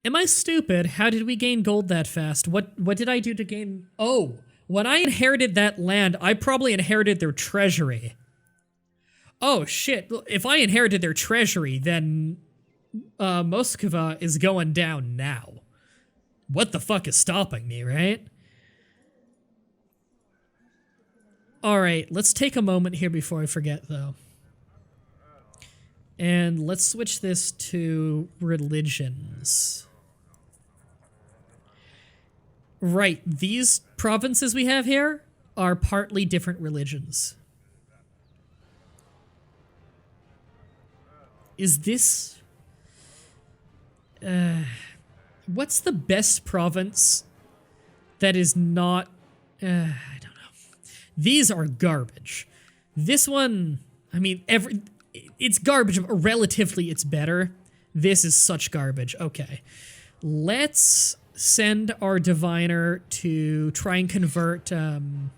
Am I stupid? How did we gain gold that fast? What did I do to gain? Oh, when I inherited that land, I probably inherited their treasury. Oh shit, if I inherited their treasury, then Muscovy is going down now. What the fuck is stopping me, right? Alright, let's take a moment here before I forget, though. And let's switch this to religions. Right, these provinces we have here are partly different religions. Is this... what's the best province that is not... I don't know. These are garbage. This one, I mean, it's garbage. Relatively, it's better. This is such garbage. Okay. Let's send our diviner to try and convert Belo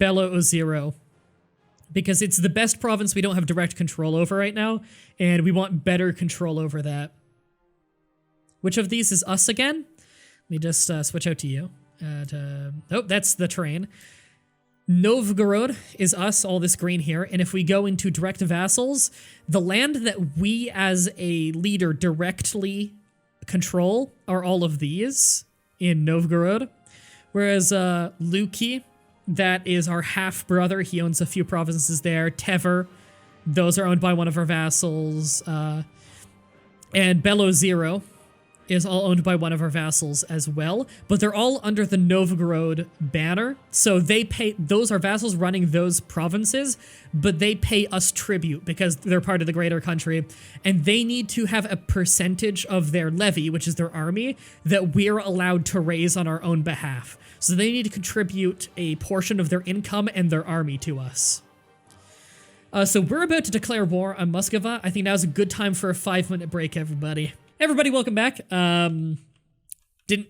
Ozero, because it's the best province we don't have direct control over right now, and we want better control over that. Which of these is us again? Let me just switch out to you. Oh, that's the train. Novgorod is us, all this green here, and if we go into direct vassals, the land that we as a leader directly control are all of these in Novgorod, whereas Luki, that is our half-brother, he owns a few provinces there. Tever, those are owned by one of our vassals, and Belo Zero is all owned by one of our vassals as well, but they're all under the Novgorod banner, so they pay, those are vassals running those provinces, but they pay us tribute because they're part of the greater country, and they need to have a percentage of their levy, which is their army, that we're allowed to raise on our own behalf. So they need to contribute a portion of their income and their army to us. So we're about to declare war on Muscovy. I think now's a good time for a 5-minute break, everybody. Everybody, welcome back. Didn't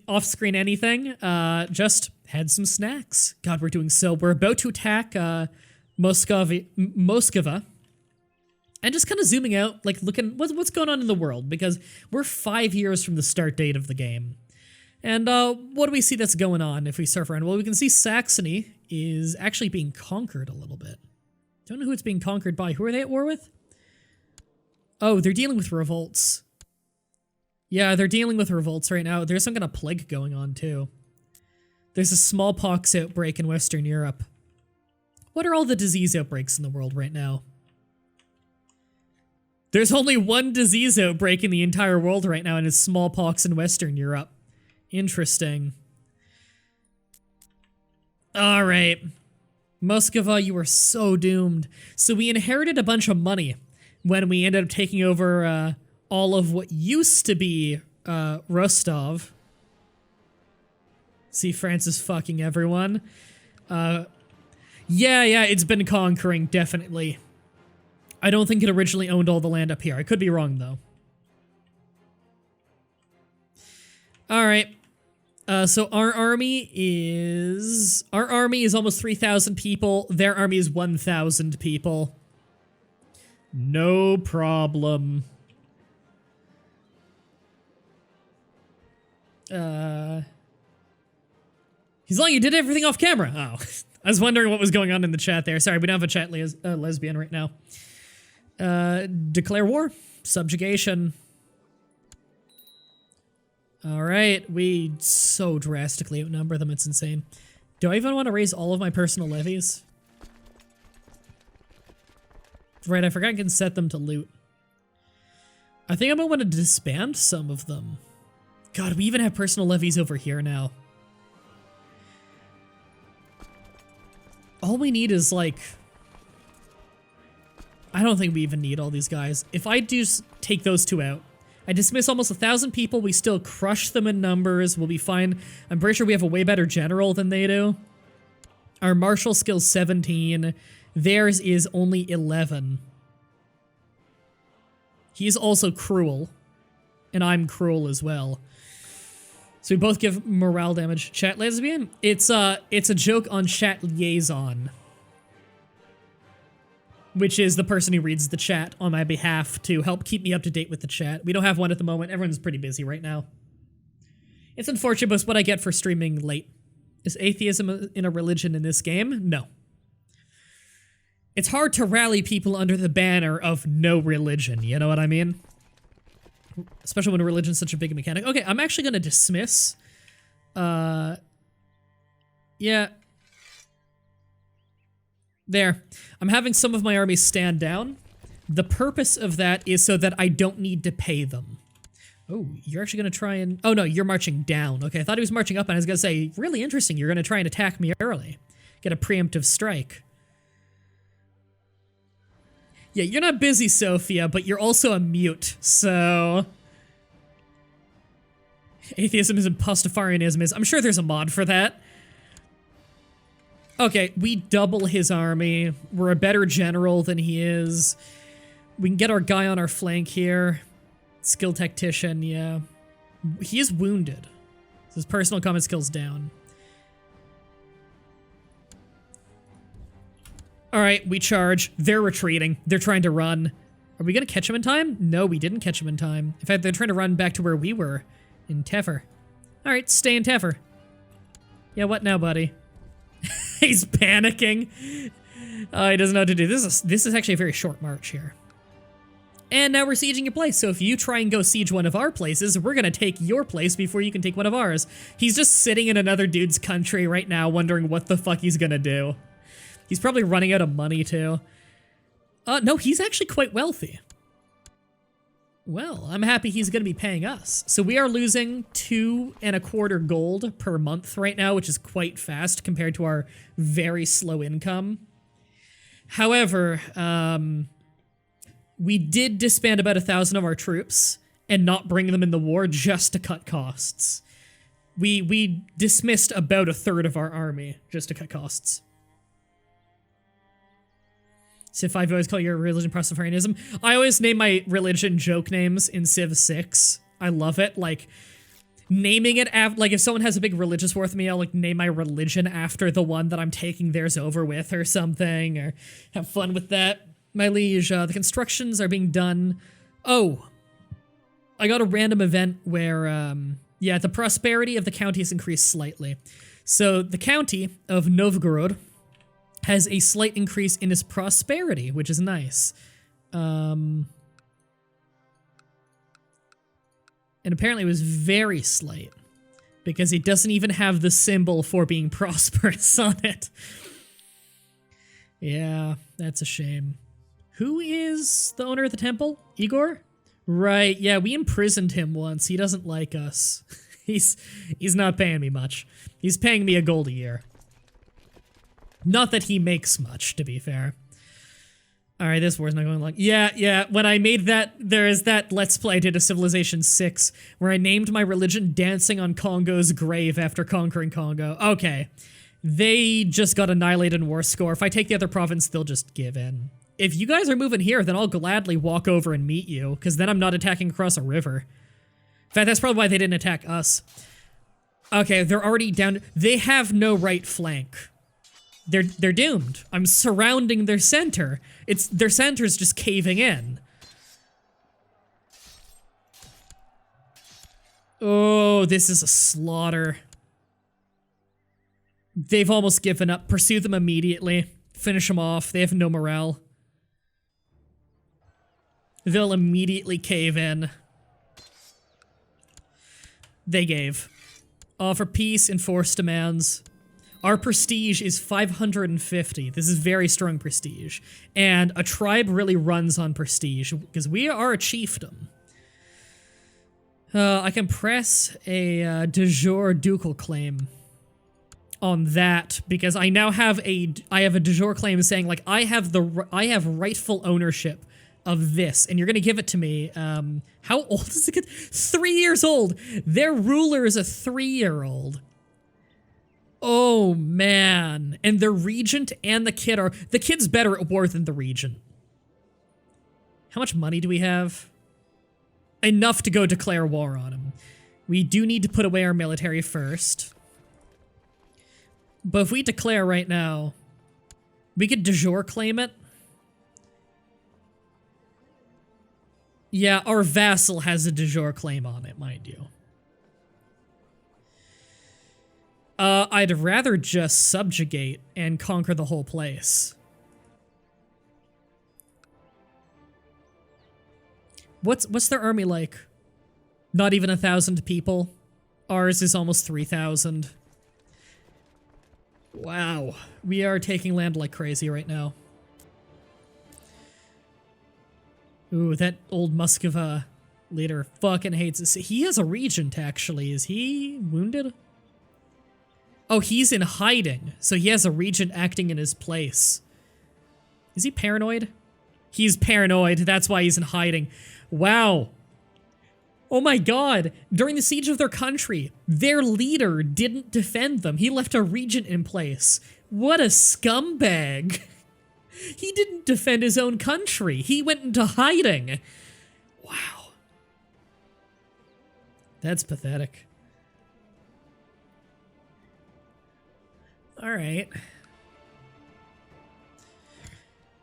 off-screen anything, just had some snacks. God, we're doing so. We're about to attack Muscovy, and just kind of zooming out, like looking what's going on in the world, because we're 5 years from the start date of the game. And what do we see that's going on if we surf around? Well, we can see Saxony is actually being conquered a little bit. Don't know who it's being conquered by. Who are they at war with? Oh, they're dealing with revolts. Yeah, they're dealing with revolts right now. There's some kind of plague going on, too. There's a smallpox outbreak in Western Europe. What are all the disease outbreaks in the world right now? There's only one disease outbreak in the entire world right now, and it's smallpox in Western Europe. Interesting. Alright. Muscovy, you are so doomed. So we inherited a bunch of money when we ended up taking over, all of what used to be Rostov. See, France is fucking everyone. Yeah, it's been conquering, definitely. I don't think it originally owned all the land up here. I could be wrong, though. Alright. So our army is almost 3,000 people. Their army is 1,000 people. No problem. He's like, you did everything off camera. Oh, I was wondering what was going on in the chat there. Sorry, we don't have a chat lesbian right now. Declare war. Subjugation. Alright, we so drastically outnumber them, it's insane. Do I even want to raise all of my personal levies? Right, I forgot I can set them to loot. I think I'm gonna want to disband some of them. God, we even have personal levies over here now. All we need is, like... I don't think we even need all these guys. If I do take those two out, I dismiss almost 1,000 people, we still crush them in numbers, we'll be fine. I'm pretty sure we have a way better general than they do. Our martial skill's 17. Theirs is only 11. He's also cruel. And I'm cruel as well. So we both give morale damage. Chat lesbian? It's a joke on chat liaison. which is the person who reads the chat on my behalf to help keep me up to date with the chat. We don't have one at the moment. Everyone's pretty busy right now. It's unfortunate, but it's what I get for streaming late. Is atheism in a religion in this game? No. It's hard to rally people under the banner of no religion, you know what I mean? Especially when a religion's such a big mechanic. Okay, I'm actually gonna dismiss. Yeah. There. I'm having some of my armies stand down. The purpose of that is so that I don't need to pay them. Oh, you're actually gonna try and... Oh no, you're marching down. Okay, I thought he was marching up and I was gonna say, really interesting, you're gonna try and attack me early. Get a preemptive strike. Yeah, you're not busy, Sophia, but you're also a mute, so... Atheism isn't Pastafarianism is. I'm sure there's a mod for that. Okay, we double his army. We're a better general than he is. We can get our guy on our flank here. Skill tactician, yeah. He is wounded. His personal combat skill's down. Alright, we charge. They're retreating. They're trying to run. Are we gonna catch him in time? No, we didn't catch him in time. In fact, they're trying to run back to where we were. In Tefer. Alright, stay in Tefer. Yeah, what now, buddy? He's panicking. He doesn't know what to do. This is actually a very short march here. And now we're sieging your place, so if you try and go siege one of our places, we're gonna take your place before you can take one of ours. He's just sitting in another dude's country right now wondering what the fuck he's gonna do. He's probably running out of money, too. No, he's actually quite wealthy. Well, I'm happy he's gonna be paying us. So we are losing 2.25 gold per month right now, which is quite fast compared to our very slow income. However, we did disband about 1,000 of our troops and not bring them in the war just to cut costs. We dismissed about 1/3 of our army just to cut costs. Civ 5, you always call your religion Pastafarianism. I always name my religion joke names in Civ 6. I love it. Like, naming it after, like, if someone has a big religious war with me, I'll, like, name my religion after the one that I'm taking theirs over with or something, or have fun with that. My liege, the constructions are being done. Oh, I got a random event where, yeah, the prosperity of the county has increased slightly. So the county of Novgorod has a slight increase in its prosperity, which is nice. And apparently it was very slight, because it doesn't even have the symbol for being prosperous on it. Yeah, that's a shame. Who is the owner of the temple? Igor? Right, yeah, we imprisoned him once. He doesn't like us. He's not paying me much. He's paying me 1 gold a year. Not that he makes much, to be fair. Alright, this war's not going long. Yeah, when I made that, there is that Let's Play I did of Civilization 6, where I named my religion Dancing on Congo's Grave after conquering Congo. Okay. They just got annihilated in war score. If I take the other province, they'll just give in. If you guys are moving here, then I'll gladly walk over and meet you, because then I'm not attacking across a river. In fact, that's probably why they didn't attack us. Okay, they're already down. They have no right flank. They're doomed. I'm surrounding their center. Their center's just caving in. Oh, this is a slaughter. They've almost given up. Pursue them immediately. Finish them off. They have no morale. They'll immediately cave in. They gave. Offer peace, enforce demands. Our prestige is 550. This is very strong prestige. And a tribe really runs on prestige, because we are a chiefdom. I can press a de jure ducal claim on that, because I now have a de jure claim saying, like, I have rightful ownership of this, and you're gonna give it to me. How old is the kid? 3 years old! Their ruler is a 3-year-old. Oh, man. And the regent and the kid are... The kid's better at war than the regent. How much money do we have? Enough to go declare war on him. We do need to put away our military first. But if we declare right now, we could de jure claim it. Yeah, our vassal has a de jure claim on it, mind you. I'd rather just subjugate and conquer the whole place. What's their army like? Not even 1,000 people. Ours is almost 3,000. Wow. We are taking land like crazy right now. Ooh, that old Muscovy leader fucking hates us. He has a regent, actually. Is he wounded? Oh, he's in hiding, so he has a regent acting in his place. Is he paranoid? He's paranoid, that's why he's in hiding. Wow. Oh my god, during the siege of their country, their leader didn't defend them. He left a regent in place. What a scumbag. He didn't defend his own country. He went into hiding. Wow. That's pathetic. All right.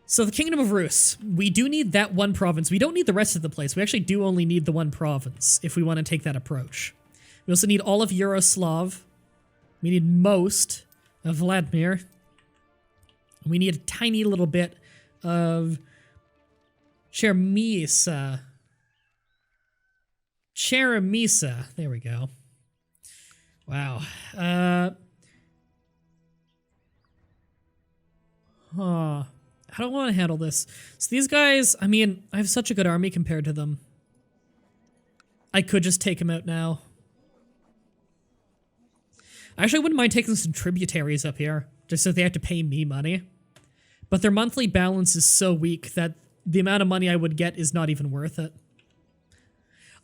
So the Kingdom of Rus. We do need that one province. We don't need the rest of the place. We actually do only need the one province if we want to take that approach. We also need all of Yaroslav. We need most of Vladimir. We need a tiny little bit of Cheremisa. Cheremisa. There we go. Wow. How do I want to handle this? So these guys, I mean, I have such a good army compared to them. I could just take them out now. I actually wouldn't mind taking some tributaries up here, just so they have to pay me money. But their monthly balance is so weak that the amount of money I would get is not even worth it.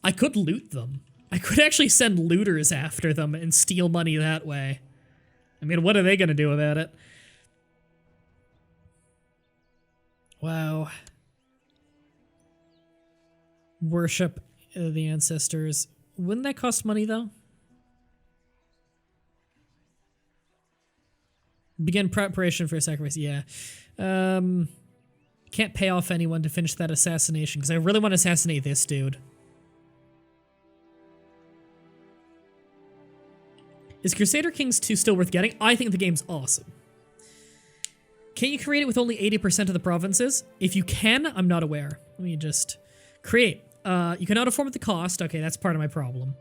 I could loot them. I could actually send looters after them and steal money that way. I mean, what are they going to do about it? Wow. Worship the ancestors. Wouldn't that cost money, though? Begin preparation for a sacrifice. Yeah. Can't pay off anyone to finish that assassination, because I really want to assassinate this dude. Is Crusader Kings 2 still worth getting? I think the game's awesome. Can you create it with only 80% of the provinces? If you can, I'm not aware. Let me just create. You cannot afford the cost. Okay, that's part of my problem.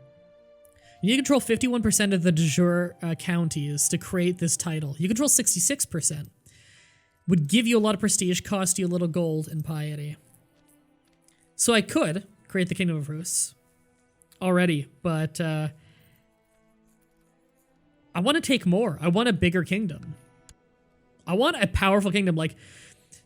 You need to control 51% of the de jure counties to create this title. You control 66%. Would give you a lot of prestige, cost you a little gold and piety. So I could create the Kingdom of Rus already, but I want to take more. I want a bigger kingdom. I want a powerful kingdom. Like,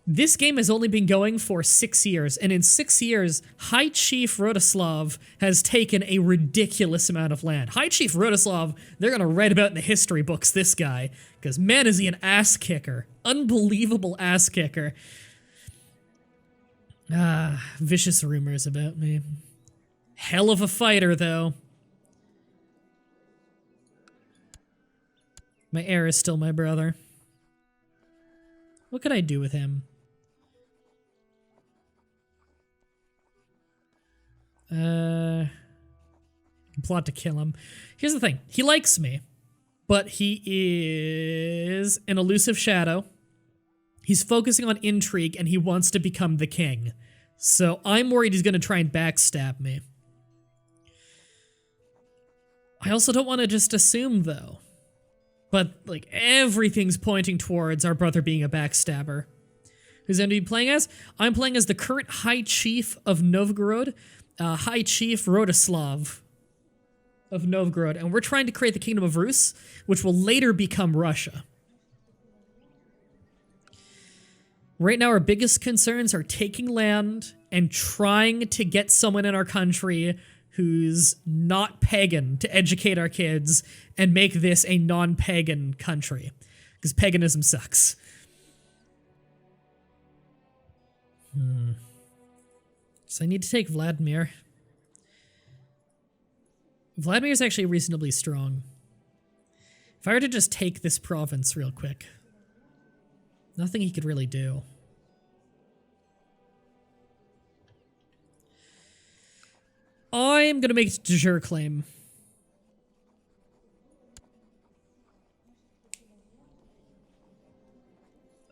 this game has only been going for 6 years, and in 6 years, High Chief Rodoslav has taken a ridiculous amount of land. High Chief Rodoslav, they're gonna write about in the history books, this guy, because man is he an ass kicker. Unbelievable ass kicker. Vicious rumors about me. Hell of a fighter, though. My heir is still my brother. What could I do with him? Plot to kill him. Here's the thing. He likes me, but he is an elusive shadow. He's focusing on intrigue, and he wants to become the king. So I'm worried he's going to try and backstab me. I also don't want to just assume, though. But, like, everything's pointing towards our brother being a backstabber. Who's going to be playing as? I'm playing as the current High Chief of Novgorod, High Chief Rodoslav of Novgorod, and we're trying to create the Kingdom of Rus, which will later become Russia. Right now, our biggest concerns are taking land and trying to get someone in our country who's not pagan to educate our kids and make this a non-pagan country. Because paganism sucks. So I need to take Vladimir. Vladimir's actually reasonably strong. If I were to just take this province real quick, nothing he could really do. I'm gonna make de jure claim.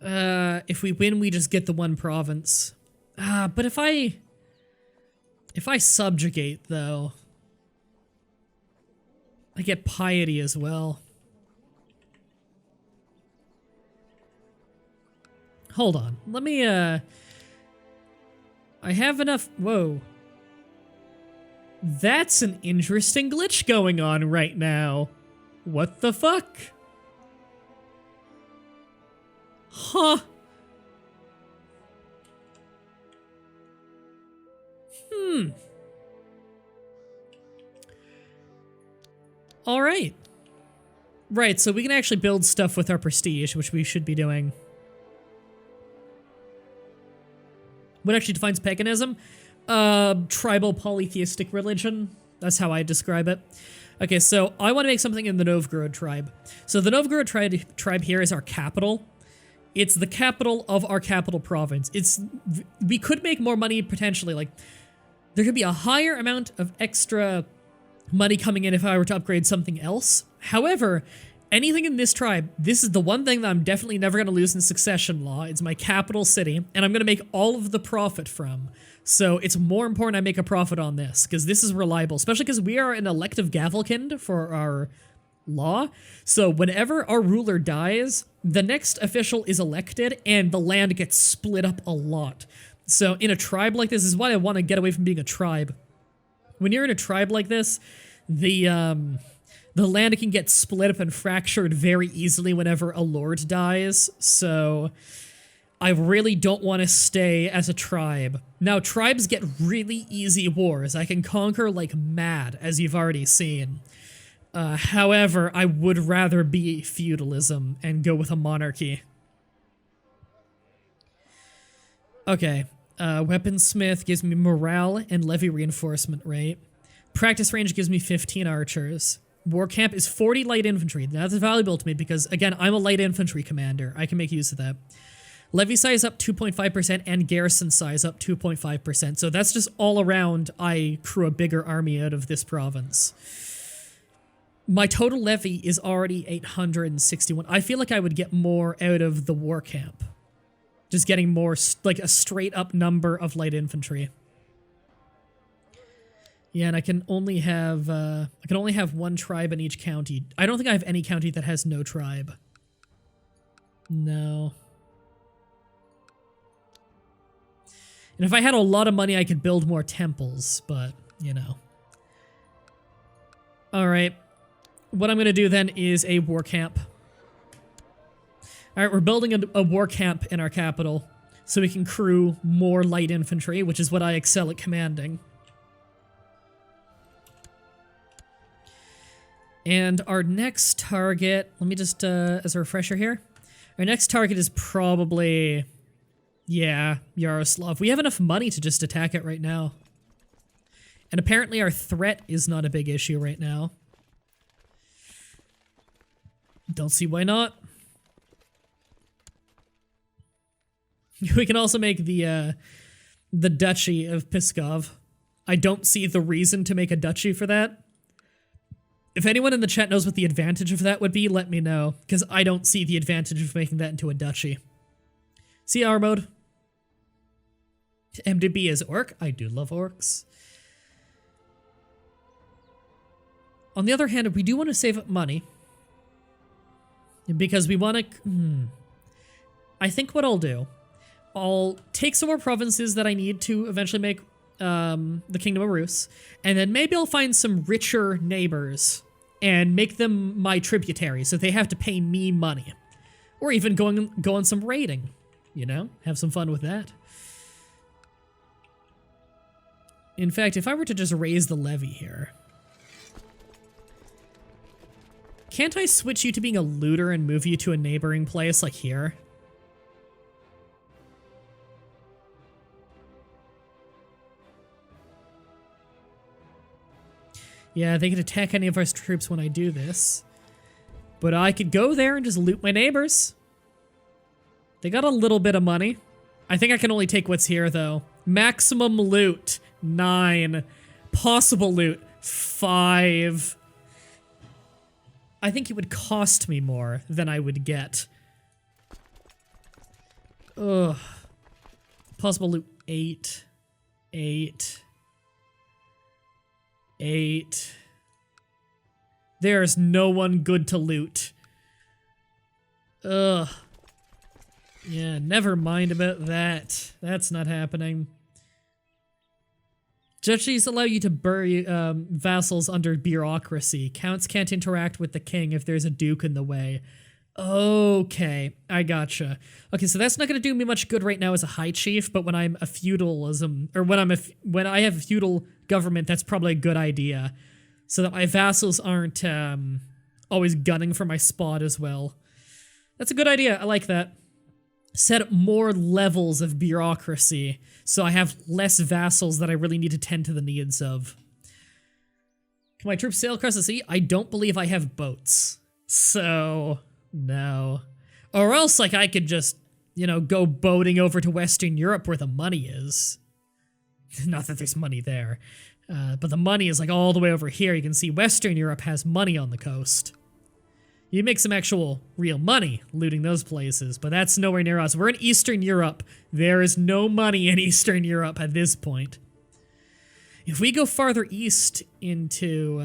If we win, we just get the one province. But if I subjugate, though, I get piety as well. Hold on. Let me, I have enough... Whoa. That's an interesting glitch going on right now. What the fuck? Huh. Alright. Right, so we can actually build stuff with our prestige, which we should be doing. What actually defines paganism? Tribal polytheistic religion. That's how I describe it. Okay, so I want to make something in the Novgorod tribe. So the Novgorod tribe here is our capital. It's the capital of our capital province. We could make more money potentially. Like, there could be a higher amount of extra money coming in if I were to upgrade something else. However, anything in this tribe, this is the one thing that I'm definitely never going to lose in succession law. It's my capital city, and I'm going to make all of the profit from. So it's more important I make a profit on this, because this is reliable, especially because we are an elective gavelkind for our law. So whenever our ruler dies, the next official is elected, and the land gets split up a lot. So in a tribe like this is why I want to get away from being a tribe. When you're in a tribe like this, the land can get split up and fractured very easily whenever a lord dies, so I really don't want to stay as a tribe. Now, tribes get really easy wars. I can conquer like mad, as you've already seen. However, I would rather be feudalism and go with a monarchy. Okay, weaponsmith gives me morale and levy reinforcement rate. Practice range gives me 15 archers. War camp is 40 light infantry. That's valuable to me because, again, I'm a light infantry commander. I can make use of that. Levy size up 2.5% and garrison size up 2.5%. So that's just all around I crew a bigger army out of this province. My total levy is already 861. I feel like I would get more out of the war camp. Just getting more, like a straight up number of light infantry. Yeah, and I can only have one tribe in each county. I don't think I have any county that has no tribe. No. And if I had a lot of money, I could build more temples, but, you know. Alright. What I'm going to do then is a war camp. Alright, we're building a war camp in our capital, so we can crew more light infantry, which is what I excel at commanding. And our next target, let me just, as a refresher here, our next target is probably, yeah, Yaroslav. We have enough money to just attack it right now. And apparently our threat is not a big issue right now. Don't see why not. We can also make the Duchy of Pskov. I don't see the reason to make a duchy for that. If anyone in the chat knows what the advantage of that would be, let me know, because I don't see the advantage of making that into a duchy. CR mode. MDB as orc. I do love orcs. On the other hand, we do want to save up money. Because we want to... I think what I'll do, I'll take some more provinces that I need to eventually make the Kingdom of Rus, and then maybe I'll find some richer neighbors and make them my tributaries so they have to pay me money. Or even go on some raiding, you know? Have some fun with that. In fact, if I were to just raise the levy here... Can't I switch you to being a looter and move you to a neighboring place like here? Yeah, they can attack any of our troops when I do this. But I could go there and just loot my neighbors. They got a little bit of money. I think I can only take what's here, though. Maximum loot, 9. Possible loot, 5. I think it would cost me more than I would get. Ugh. Possible loot, 8. 8. 8. There's no one good to loot. Ugh. Yeah, never mind about that. That's not happening. Duchies allow you to bury vassals under bureaucracy. Counts can't interact with the king if there's a duke in the way. Okay, I gotcha. Okay, so that's not going to do me much good right now as a high chief, but when I'm a feudalism, or when I have a feudal government, that's probably a good idea, so that my vassals aren't always gunning for my spot as well. That's a good idea. I like that. Set up more levels of bureaucracy, so I have less vassals that I really need to tend to the needs of. Can my troops sail across the sea? I don't believe I have boats. So, no. Or else, like, I could just, you know, go boating over to Western Europe where the money is. Not that there's money there. But the money is, like, all the way over here. You can see Western Europe has money on the coast. You make some actual real money looting those places, but that's nowhere near us. We're in Eastern Europe. There is no money in Eastern Europe at this point. If we go farther east into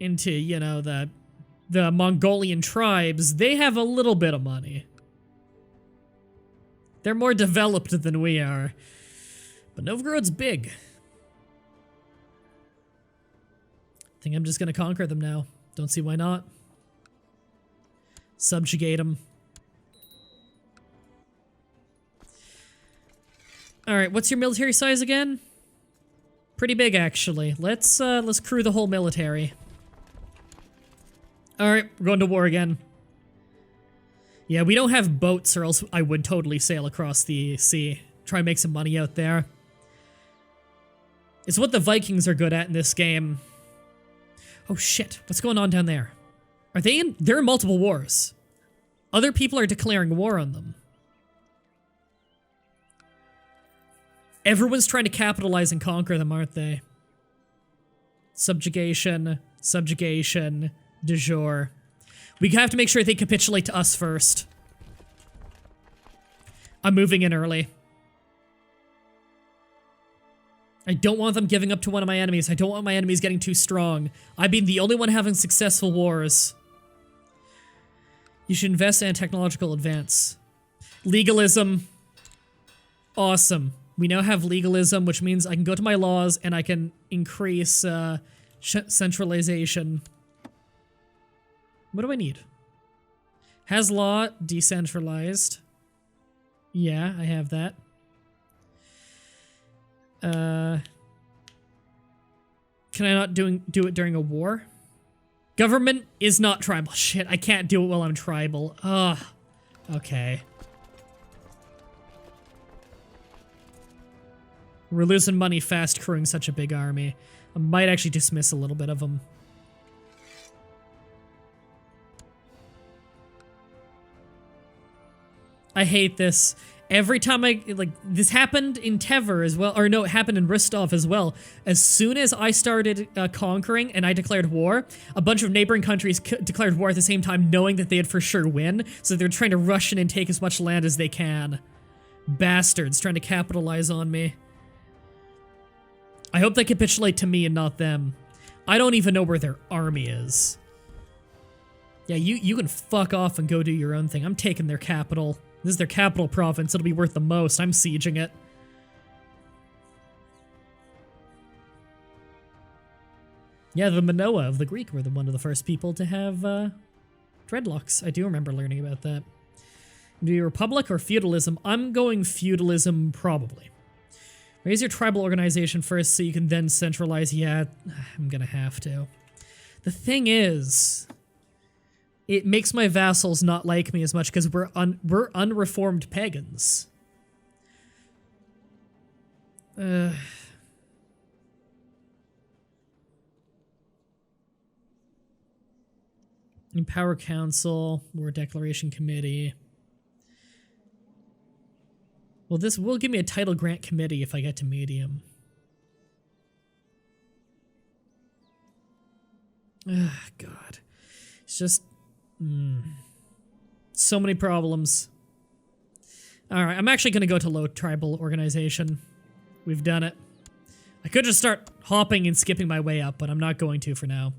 you know, the Mongolian tribes, they have a little bit of money. They're more developed than we are. But Novgorod's big. I think I'm just gonna conquer them now. Don't see why not. Subjugate them. Alright, what's your military size again? Pretty big, actually. Let's crew the whole military. Alright, we're going to war again. Yeah, we don't have boats, or else I would totally sail across the sea. Try and make some money out there. It's what the Vikings are good at in this game. Oh shit, what's going on down there? Are they in? They're in multiple wars. Other people are declaring war on them. Everyone's trying to capitalize and conquer them, aren't they? Subjugation, subjugation, de jure. We have to make sure they capitulate to us first. I'm moving in early. I don't want them giving up to one of my enemies. I don't want my enemies getting too strong. I've been the only one having successful wars. You should invest in technological advance. Legalism. Awesome. We now have legalism, which means I can go to my laws and I can increase centralization. What do I need? Has law decentralized. Yeah, I have that. Can I not do it during a war? Government is not tribal. Shit, I can't do it while I'm tribal. Ugh. Okay. We're losing money fast crewing such a big army. I might actually dismiss a little bit of them. I hate this. Every time this happened in Tver as well, or no, it happened in Rostov as well. As soon as I started conquering and I declared war, a bunch of neighboring countries declared war at the same time, knowing that they'd for sure win, so they're trying to rush in and take as much land as they can. Bastards, trying to capitalize on me. I hope they capitulate to me and not them. I don't even know where their army is. Yeah, you can fuck off and go do your own thing. I'm taking their capital. This is their capital province. It'll be worth the most. I'm sieging it. Yeah, the Minoa of the Greek were one of the first people to have dreadlocks. I do remember learning about that. Do you republic or feudalism? I'm going feudalism, probably. Raise your tribal organization first so you can then centralize. Yeah, I'm gonna have to. The thing is, it makes my vassals not like me as much because we're unreformed pagans. Empower Council, War Declaration Committee. Well, this will give me a title grant committee if I get to medium. Ugh, God. It's just... so many problems. Alright, I'm actually going to go to low tribal organization. We've done it. I could just start hopping and skipping my way up, but I'm not going to for now.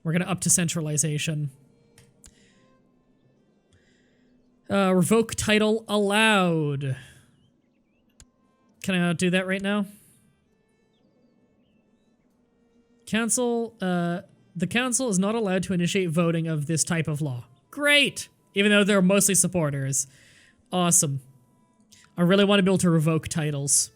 We're going to up to centralization. Revoke title allowed. Can I not do that right now? Council, the council is not allowed to initiate voting of this type of law. Great! Even though they're mostly supporters. Awesome. I really want to be able to revoke titles.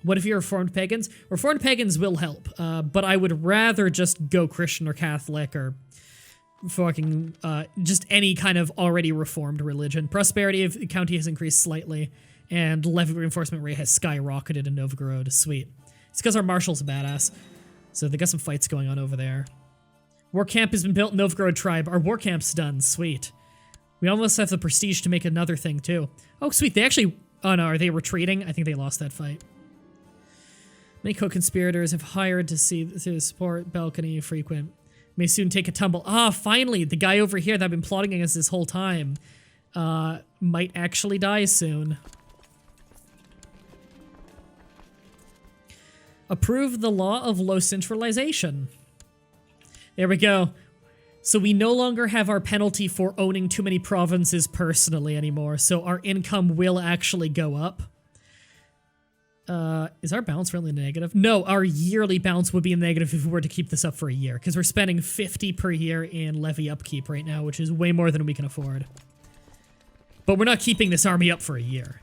What if you're Reformed Pagans? Reformed Pagans will help, but I would rather just go Christian or Catholic or fucking, just any kind of already reformed religion. Prosperity of the county has increased slightly, and levy reinforcement rate has skyrocketed in Novgorod. Sweet. It's because our marshal's a badass. So they got some fights going on over there. War camp has been built in Novgorod tribe. Our war camp's done. Sweet. We almost have the prestige to make another thing, too. Oh, sweet. They actually... Oh, no. Are they retreating? I think they lost that fight. Many co-conspirators have hired to support balcony frequent. May soon take a tumble. Ah, finally! The guy over here that I've been plotting against this whole time might actually die soon. Approve the law of low centralization. There we go. So we no longer have our penalty for owning too many provinces personally anymore, so our income will actually go up. Is our balance really negative? No, our yearly balance would be negative if we were to keep this up for a year, because we're spending 50 per year in levy upkeep right now, which is way more than we can afford. But we're not keeping this army up for a year.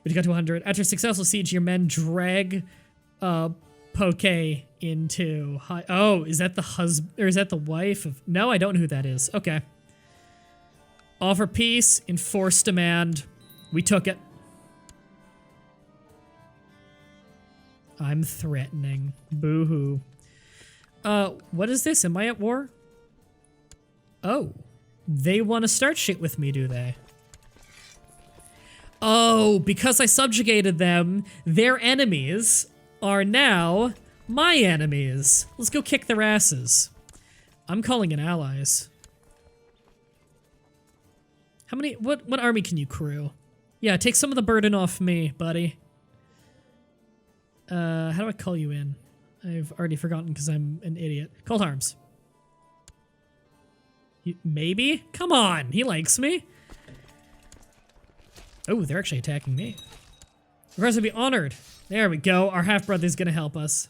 We got to 100. After successful siege, your men drag Poke into high... Oh, is that the husband... Or is that the wife of... No, I don't know who that is. Okay. Offer peace, enforce demand. We took it. I'm threatening. Boo-hoo. What is this? Am I at war? Oh. They want to start shit with me, do they? Oh, because I subjugated them, their enemies are now my enemies. Let's go kick their asses. I'm calling in allies. How many... What army can you crew? Yeah, take some of the burden off me, buddy. How do I call you in? I've already forgotten because I'm an idiot. Call to arms. Maybe? Come on, he likes me. Oh, they're actually attacking me. Request to be honored. There we go. Our half-brother's gonna help us.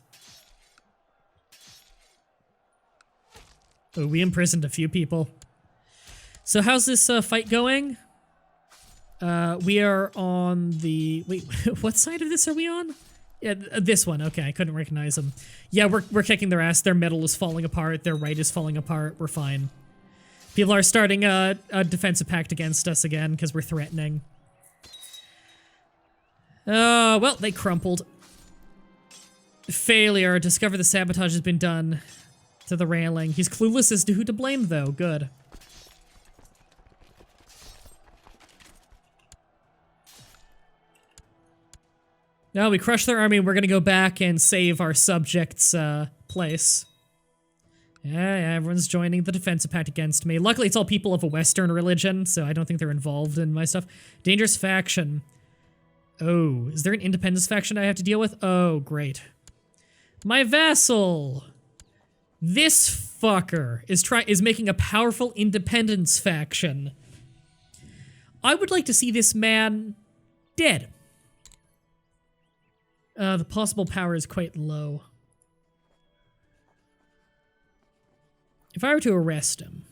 Oh, we imprisoned a few people. So how's this fight going? We are on the... Wait, what side of this are we on? Yeah, this one. Okay, I couldn't recognize them. Yeah, we're kicking their ass. Their middle is falling apart. Their right is falling apart. We're fine. People are starting a defensive pact against us again because we're threatening. Well, they crumpled. Failure. Discover the sabotage has been done to the railing. He's clueless as to who to blame, though. Good. Now we crush their army. We're gonna go back and save our subjects' place. Yeah, everyone's joining the defensive pact against me. Luckily, it's all people of a Western religion, so I don't think they're involved in my stuff. Dangerous faction. Oh, is there an independence faction I have to deal with? Oh, great. My vassal! This fucker is making a powerful independence faction. I would like to see this man dead. The possible power is quite low. If I were to arrest him...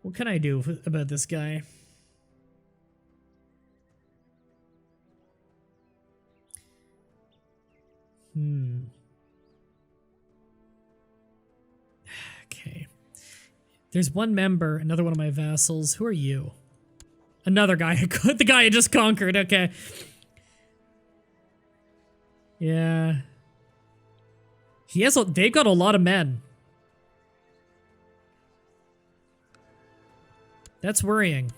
what can I do about this guy? Okay. There's one member, another one of my vassals. Who are you? Another guy. The guy I just conquered. Okay. Yeah. They've got a lot of men. That's worrying.